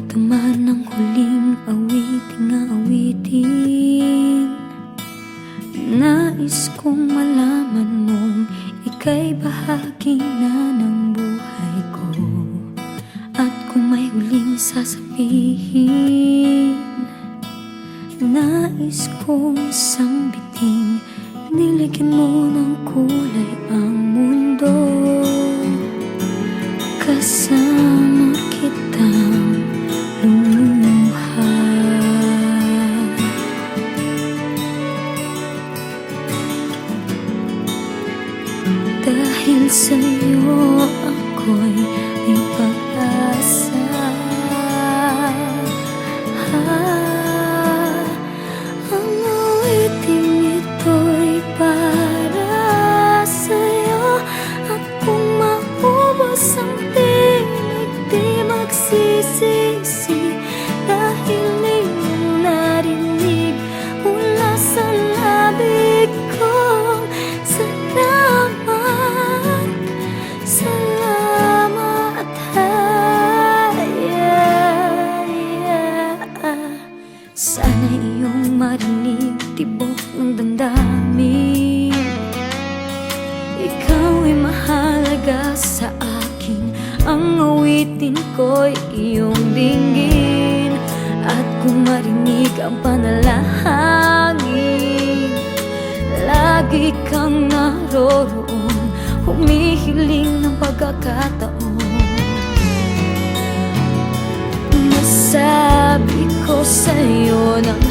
ito man ang huling awiting nais kong malaman mong ika'y bahagi na ng buhay ko. At kung may huling sasabihin, nais kong isang biting niligyan mo ng kulay ang mundo. Kasama kitang lumuha, dahil sa'yo ako'y may pag-asa. Ang awiting ito'y para sa'yo. At kung maubos ang tinig, di magsisisi, dahil iyong narinig mula sa labi kong salamat, salamat. Sana iyong marinig tibok ng damdamin. Ikaw ay mahalaga sa akin, ang awitin ko'y iyong dinggin. At kung marinig ang panalangin, lagi kang naroroon, humihiling ng pagkakataon. Masabi ko sa'yo ng